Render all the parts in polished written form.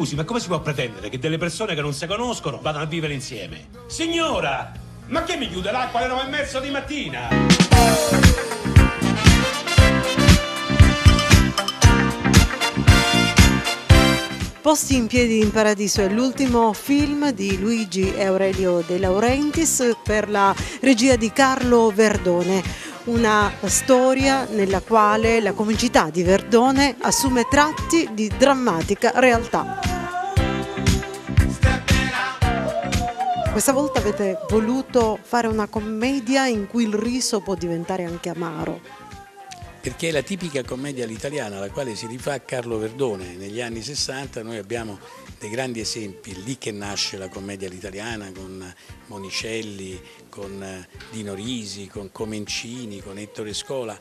scusi, ma come si può pretendere che delle persone che non si conoscono vadano a vivere insieme? Signora, ma che mi chiude l'acqua alle 9:30 di mattina? Posti in piedi in paradiso è l'ultimo film di Luigi e Aurelio De Laurentiis per la regia di Carlo Verdone, una storia nella quale la comicità di Verdone assume tratti di drammatica realtà. Questa volta avete voluto fare una commedia in cui il riso può diventare anche amaro. Perché è la tipica commedia all'italiana alla quale si rifà Carlo Verdone. Negli anni 60 noi abbiamo dei grandi esempi, lì che nasce la commedia all'italiana con Monicelli, con Dino Risi, con Comencini, con Ettore Scola,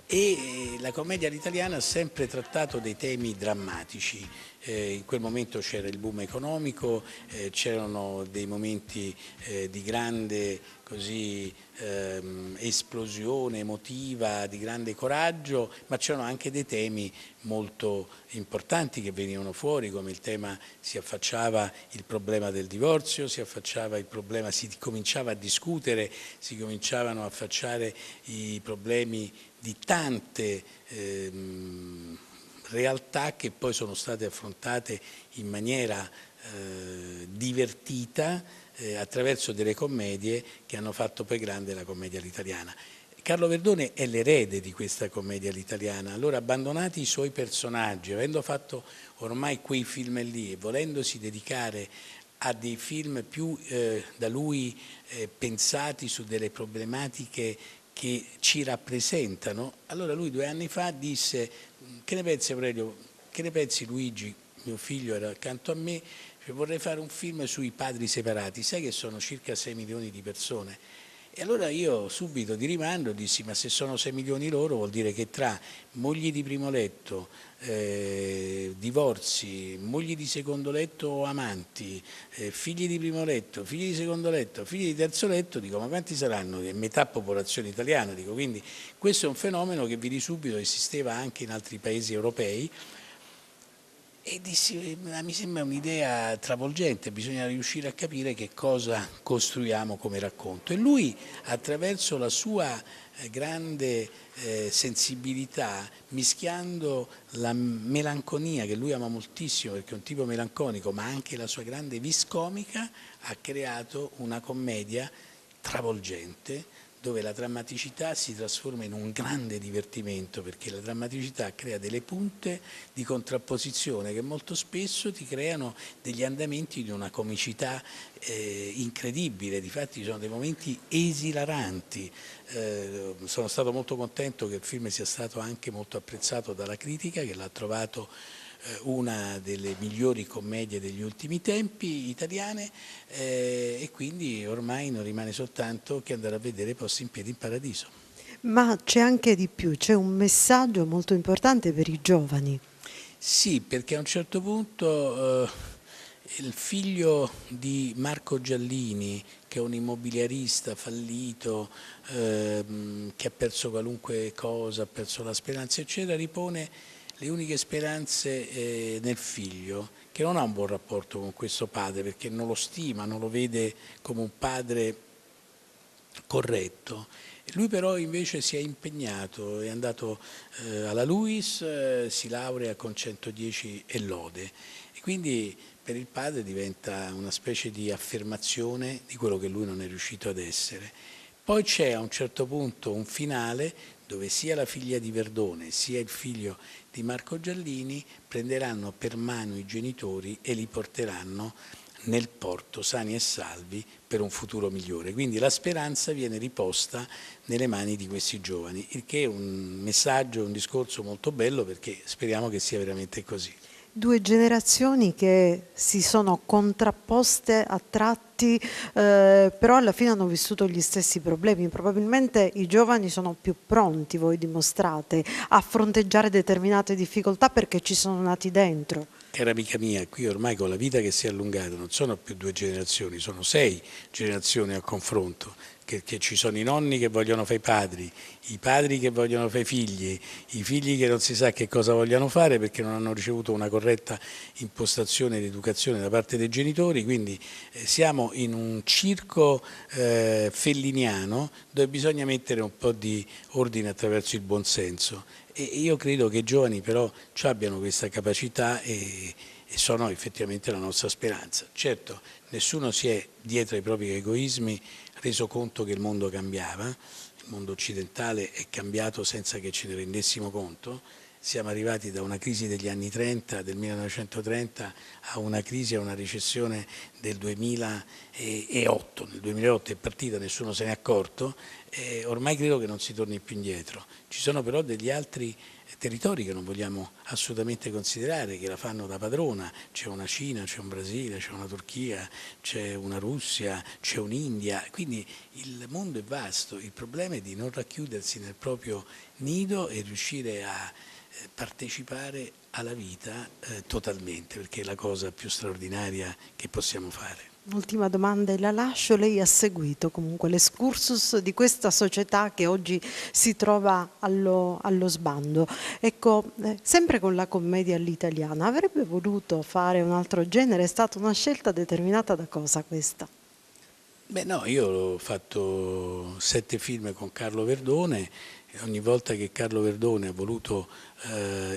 e la commedia all'italiana ha sempre trattato dei temi drammatici. In quel momento c'era il boom economico, c'erano dei momenti di grande esplosione emotiva, di grande coraggio, ma c'erano anche dei temi molto importanti che venivano fuori, come il tema, si affacciava il problema del divorzio, si affacciava il problema, si cominciava a discutere, si cominciavano a affacciare i problemi di tante realtà che poi sono state affrontate in maniera divertita attraverso delle commedie che hanno fatto poi grande la commedia all'italiana. Carlo Verdone è l'erede di questa commedia all'italiana, allora abbandonati i suoi personaggi, avendo fatto ormai quei film lì e volendosi dedicare a dei film più da lui pensati su delle problematiche che ci rappresentano, allora lui 2 anni fa disse: che ne pensi Aurelio, che ne pensi Luigi, mio figlio era accanto a me, vorrei fare un film sui padri separati, sai che sono circa 6 milioni di persone? E allora io subito di rimando dissi: ma se sono 6 milioni loro vuol dire che tra mogli di primo letto, divorzi, mogli di secondo letto o amanti, figli di primo letto, figli di secondo letto, figli di terzo letto, dico, ma quanti saranno? È metà popolazione italiana, dico, quindi questo è un fenomeno che vidi subito esisteva anche in altri paesi europei. E dissi: mi sembra un'idea travolgente, bisogna riuscire a capire che cosa costruiamo come racconto. E lui, attraverso la sua grande sensibilità, mischiando la melanconia, che lui ama moltissimo perché è un tipo melanconico, ma anche la sua grande vis comica, ha creato una commedia travolgente, dove la drammaticità si trasforma in un grande divertimento, perché la drammaticità crea delle punte di contrapposizione che molto spesso ti creano degli andamenti di una comicità incredibile. Difatti ci sono dei momenti esilaranti. Sono stato molto contento che il film sia stato anche molto apprezzato dalla critica, che l'ha trovato una delle migliori commedie degli ultimi tempi italiane, e quindi ormai non rimane soltanto che andare a vedere Posti in piedi in paradiso. Ma c'è anche di più, c'è un messaggio molto importante per i giovani. Sì, perché a un certo punto il figlio di Marco Giallini, che è un immobiliarista fallito, che ha perso qualunque cosa, ha perso la speranza eccetera, ripone le uniche speranze nel figlio, che non ha un buon rapporto con questo padre perché non lo stima, non lo vede come un padre corretto. Lui però invece si è impegnato, è andato alla LUISS, si laurea con 110 e lode, e quindi per il padre diventa una specie di affermazione di quello che lui non è riuscito ad essere. Poi c'è a un certo punto un finale dove sia la figlia di Verdone sia il figlio di Marco Giallini prenderanno per mano i genitori e li porteranno nel porto sani e salvi per un futuro migliore. Quindi la speranza viene riposta nelle mani di questi giovani, il che è un messaggio, un discorso molto bello, perché speriamo che sia veramente così. 2 generazioni che si sono contrapposte a tratti, però alla fine hanno vissuto gli stessi problemi. Probabilmente i giovani sono più pronti, voi dimostrate, a fronteggiare determinate difficoltà perché ci sono nati dentro. Cara amica mia, qui ormai con la vita che si è allungata non sono più 2 generazioni, sono 6 generazioni a confronto, che ci sono i nonni che vogliono fare i padri che vogliono fare i figli che non si sa che cosa vogliono fare perché non hanno ricevuto una corretta impostazione di educazione da parte dei genitori, quindi siamo in un circo felliniano dove bisogna mettere un po' di ordine attraverso il buonsenso. E io credo che i giovani però abbiano questa capacità e sono effettivamente la nostra speranza. Certo, nessuno si è dietro ai propri egoismi reso conto che il mondo cambiava, il mondo occidentale è cambiato senza che ce ne rendessimo conto. Siamo arrivati da una crisi degli anni 30, del 1930, a una crisi, a una recessione del 2008. Nel 2008 è partita, nessuno se n'è accorto, ormai credo che non si torni più indietro. Ci sono però degli altri territori che non vogliamo assolutamente considerare, che la fanno da padrona, c'è una Cina, c'è un Brasile, c'è una Turchia, c'è una Russia, c'è un'India, quindi il mondo è vasto, il problema è di non racchiudersi nel proprio nido e riuscire a partecipare alla vita totalmente, perché è la cosa più straordinaria che possiamo fare. Ultima domanda e la lascio. Lei ha seguito comunque l'escursus di questa società che oggi si trova allo sbando. Ecco, sempre con la commedia all'italiana, avrebbe voluto fare un altro genere? È stata una scelta determinata da cosa questa? Beh no, io ho fatto 7 film con Carlo Verdone e ogni volta che Carlo Verdone ha voluto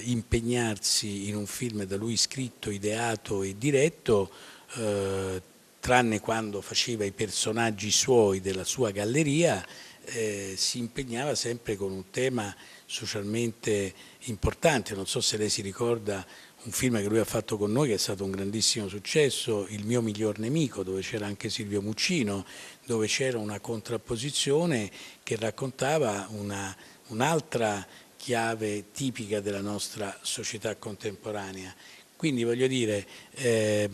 impegnarsi in un film da lui scritto, ideato e diretto, tranne quando faceva i personaggi suoi della sua galleria, si impegnava sempre con un tema socialmente importante. Non so se lei si ricorda un film che lui ha fatto con noi che è stato un grandissimo successo, Il mio miglior nemico, dove c'era anche Silvio Muccino, dove c'era una contrapposizione che raccontava un'altra chiave tipica della nostra società contemporanea. Quindi voglio dire, è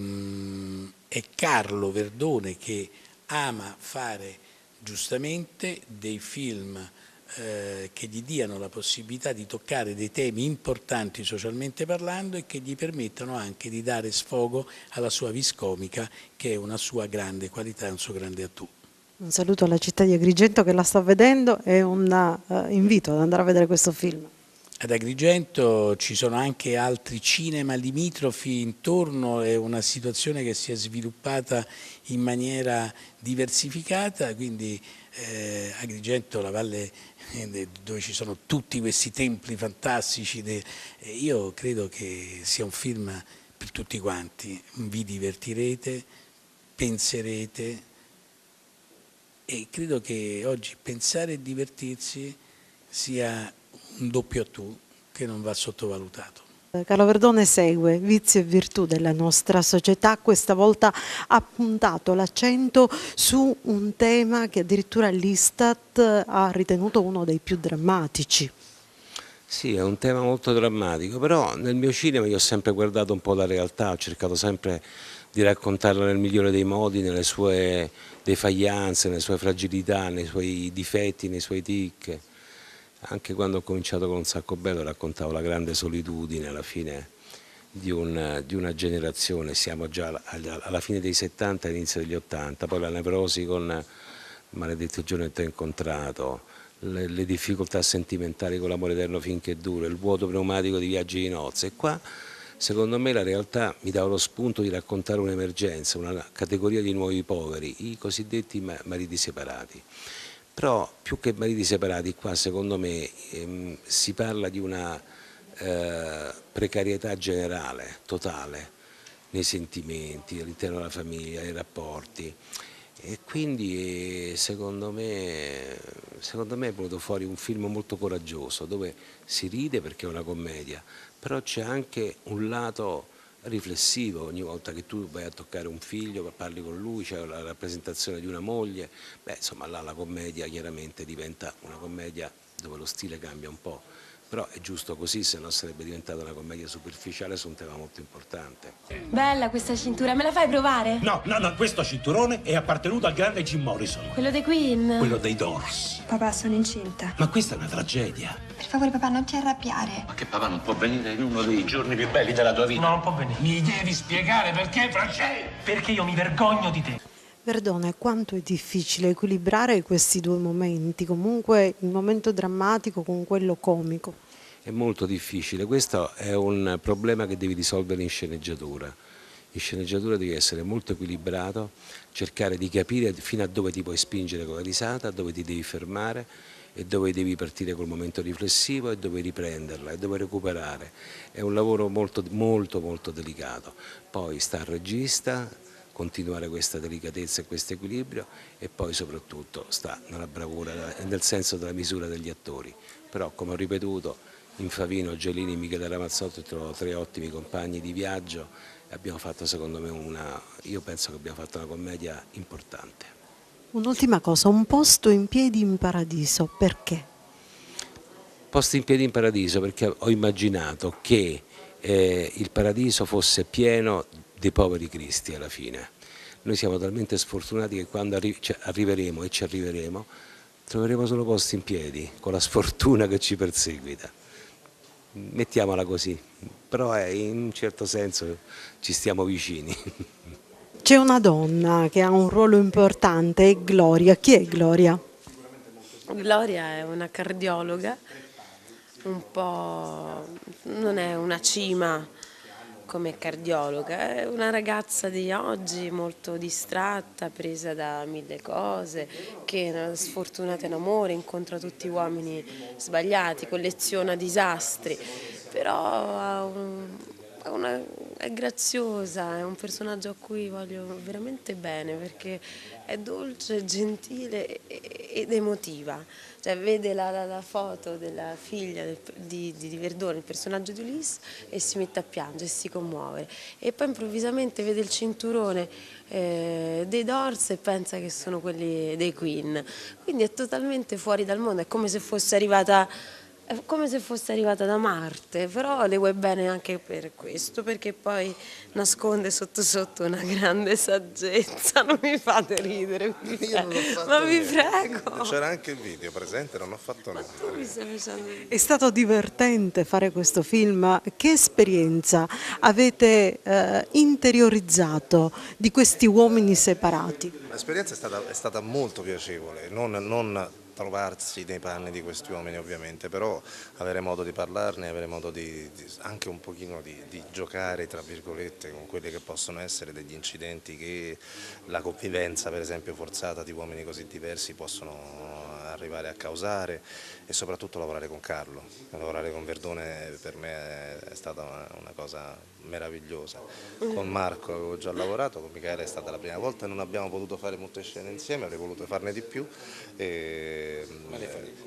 Carlo Verdone che ama fare giustamente dei film che gli diano la possibilità di toccare dei temi importanti socialmente parlando e che gli permettano anche di dare sfogo alla sua vis comica, che è una sua grande qualità, un suo grande attu. Un saluto alla città di Agrigento che la sta vedendo e un invito ad andare a vedere questo film. Ad Agrigento ci sono anche altri cinema limitrofi intorno, è una situazione che si è sviluppata in maniera diversificata, quindi Agrigento, la valle dove ci sono tutti questi templi fantastici, io credo che sia un film per tutti quanti, vi divertirete, penserete e credo che oggi pensare e divertirsi sia un doppio attu che non va sottovalutato. Carlo Verdone segue vizi e virtù della nostra società, questa volta ha puntato l'accento su un tema che addirittura l'Istat ha ritenuto uno dei più drammatici. Sì, è un tema molto drammatico, però nel mio cinema io ho sempre guardato un po' la realtà, ho cercato sempre di raccontarla nel migliore dei modi, nelle sue defaglianze, nelle sue fragilità, nei suoi difetti, nei suoi tic. Anche quando ho cominciato con Un sacco bello raccontavo la grande solitudine alla fine di una generazione, siamo già alla fine dei 70 e all'inizio degli 80, poi la nevrosi con Maledetto giorno che ti ho incontrato, le difficoltà sentimentali con L'amore eterno finché dura, il vuoto pneumatico di Viaggi di nozze. E qua secondo me la realtà mi dava lo spunto di raccontare un'emergenza, una categoria di nuovi poveri, i cosiddetti mariti separati. Però più che mariti separati qua secondo me si parla di una precarietà generale, totale, nei sentimenti, all'interno della famiglia, nei rapporti. E quindi secondo me è venuto fuori un film molto coraggioso, dove si ride perché è una commedia, però c'è anche un lato riflessivo. Ogni volta che tu vai a toccare un figlio, parli con lui, c'è la rappresentazione di una moglie, beh insomma là la commedia chiaramente diventa una commedia dove lo stile cambia un po', però è giusto così, se no sarebbe diventata una commedia superficiale su un tema molto importante. Bella questa cintura, me la fai provare? No, questo cinturone è appartenuto al grande Jim Morrison. Quello dei Queen? Quello dei Doors. Papà, sono incinta. Ma questa è una tragedia. Per favore, papà, non ti arrabbiare. Ma che papà non può venire in uno dei giorni più belli della tua vita? No, non può venire. Mi devi spiegare perché, Francesco? Perché io mi vergogno di te. Verdone, quanto è difficile equilibrare questi due momenti, comunque il momento drammatico con quello comico. È molto difficile, questo è un problema che devi risolvere in sceneggiatura. In sceneggiatura devi essere molto equilibrato, cercare di capire fino a dove ti puoi spingere con la risata, dove ti devi fermare e dove devi partire col momento riflessivo e dove riprenderla e dove recuperare. È un lavoro molto delicato. Poi sta al regista continuare questa delicatezza e questo equilibrio, e poi soprattutto sta nella bravura e nel senso della misura degli attori. Però, come ho ripetuto, in Favino, Gelini, Michele Ramazzotti, ho trovato 3 ottimi compagni di viaggio e abbiamo fatto, secondo me, io penso che abbiamo fatto una commedia importante. Un'ultima cosa, un posto in piedi in paradiso, perché? Posto in piedi in paradiso perché ho immaginato che il paradiso fosse pieno dei poveri cristi alla fine. Noi siamo talmente sfortunati che quando arriveremo e ci arriveremo troveremo solo posti in piedi, con la sfortuna che ci perseguita. Mettiamola così, però in un certo senso ci stiamo vicini. C'è una donna che ha un ruolo importante, è Gloria. Chi è Gloria? Gloria è una cardiologa, un po'... non è una cima come cardiologa, è una ragazza di oggi molto distratta, presa da 1000 cose, che è sfortunata in amore, incontra tutti uomini sbagliati, colleziona disastri, però è graziosa, è un personaggio a cui voglio veramente bene perché è dolce, gentile ed emotiva. Cioè, vede la foto della figlia di Verdone, il personaggio di Ulisse, e si mette a piangere e si commuove. E poi improvvisamente vede il cinturone dei Doors e pensa che sono quelli dei Queen. Quindi è totalmente fuori dal mondo, è come se fosse arrivata da Marte, però le vuoi bene anche per questo, perché poi nasconde sotto sotto una grande saggezza. Non mi fate ridere, ma vi prego. C'era anche il video presente, non ho fatto niente. Tu mi stai facendo... È stato divertente fare questo film. Che esperienza avete interiorizzato di questi uomini separati? L'esperienza è stata molto piacevole, non trovarsi nei panni di questi uomini ovviamente, però avere modo di parlarne, avere modo anche un pochino di giocare tra virgolette con quelli che possono essere degli incidenti che la convivenza per esempio forzata di uomini così diversi possono arrivare a causare, e soprattutto lavorare con Carlo. Lavorare con Verdone per me è stata una cosa meravigliosa. Con Marco avevo già lavorato, con Michele è stata la prima volta, non abbiamo potuto fare molte scene insieme, avrei voluto farne di più,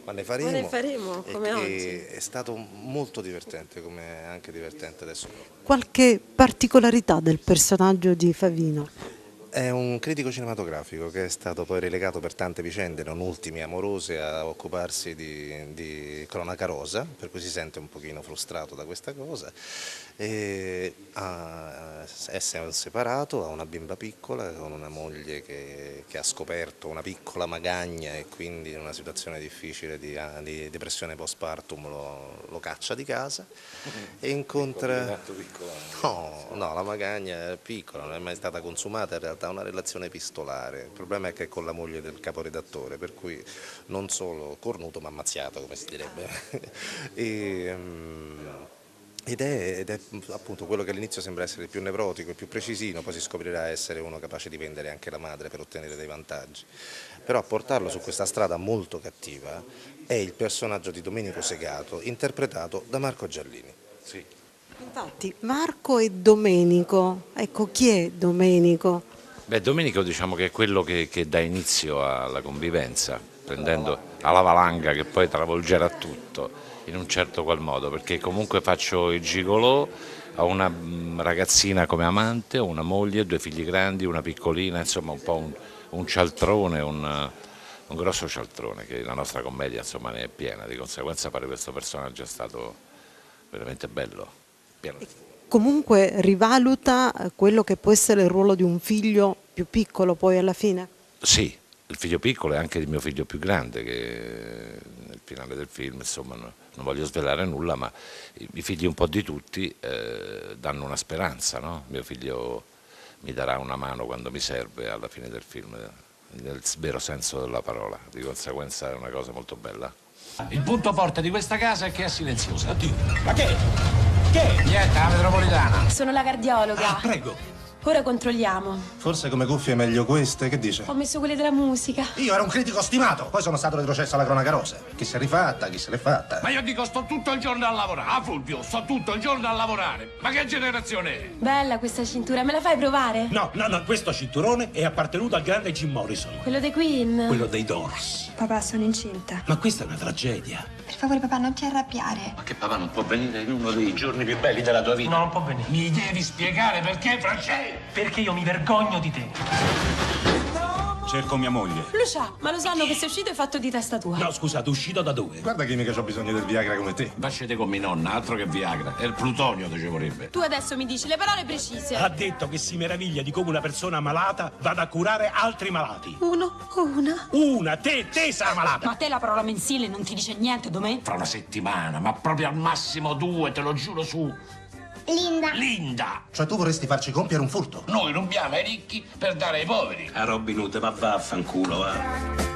ma ne faremo come oggi. È stato molto divertente, come è anche divertente adesso. Qualche particolarità del personaggio di Favino? È un critico cinematografico che è stato poi relegato per tante vicende, non ultimi amorose, a occuparsi di cronaca rosa, per cui si sente un pochino frustrato da questa cosa. È separato, ha una bimba piccola con una moglie che ha scoperto una piccola magagna e quindi in una situazione difficile di depressione postpartum lo caccia di casa e incontra... No, la magagna è piccola, non è mai stata consumata, in realtà ha una relazione epistolare. Il problema è che è con la moglie del caporedattore, per cui non solo cornuto ma mazziato, come si direbbe. Ed è appunto quello che all'inizio sembra essere il più nevrotico, il più precisino, poi si scoprirà essere uno capace di vendere anche la madre per ottenere dei vantaggi. Però a portarlo su questa strada molto cattiva è il personaggio di Domenico Segato, interpretato da Marco Giallini. Sì. Infatti Marco e Domenico, ecco, chi è Domenico? Beh, Domenico diciamo che è quello che dà inizio alla convivenza, prendendo alla valanga che poi travolgerà tutto in un certo qual modo, perché comunque faccio il gigolò, ho una ragazzina come amante, ho una moglie, 2 figli grandi, una piccolina, insomma un po' un cialtrone, un grosso cialtrone, che la nostra commedia insomma ne è piena, di conseguenza fare questo personaggio è stato veramente bello, pieno di fuoco. Comunque rivaluta quello che può essere il ruolo di un figlio più piccolo poi alla fine? Sì, il figlio piccolo è anche il mio figlio più grande, che nel finale del film, insomma, non voglio svelare nulla, ma i figli un po' di tutti danno una speranza, no? Mio figlio mi darà una mano quando mi serve alla fine del film, nel vero senso della parola, di conseguenza è una cosa molto bella. Il punto forte di questa casa è che è silenziosa. Oddio, ma che? Che? Niente, la metropolitana. Sono la cardiologa. Prego. Ora controlliamo. Forse come cuffie meglio queste, che dice? Ho messo quelle della musica. Io ero un critico stimato, poi sono stato retrocesso alla cronaca rosa. Chi se l'è rifatta, chi se l'è fatta. Ma io dico, sto tutto il giorno a lavorare. Ah, Fulvio, sto tutto il giorno a lavorare. Ma che generazione è? Bella questa cintura, me la fai provare? No, questo cinturone è appartenuto al grande Jim Morrison. Quello dei Queen. Quello dei Doors. Papà, sono incinta. Ma questa è una tragedia. Per favore, papà, non ti arrabbiare. Ma che papà non può venire in uno dei giorni più belli della tua vita? No, non può venire. Mi devi spiegare perché, Francesco? Perché io mi vergogno di te. Cerco mia moglie. Lucia, ma lo sanno che sei uscito e fatto di testa tua? No, scusate, uscito da dove? Guarda che mica c'ho bisogno del Viagra come te. Vascete con mia nonna, altro che Viagra. È il plutonio che ci vorrebbe. Tu adesso mi dici le parole precise. Ha detto che si meraviglia di come una persona malata vada a curare altri malati. Uno o una? Una, te sei malata. Ma a te la parola mensile non ti dice niente, Domè? Fra una settimana, ma proprio al massimo 2, te lo giuro su. Linda. Linda! Cioè tu vorresti farci compiere un furto? Noi rubiamo ai ricchi per dare ai poveri. A Robin Hood, ma vaffanculo, va.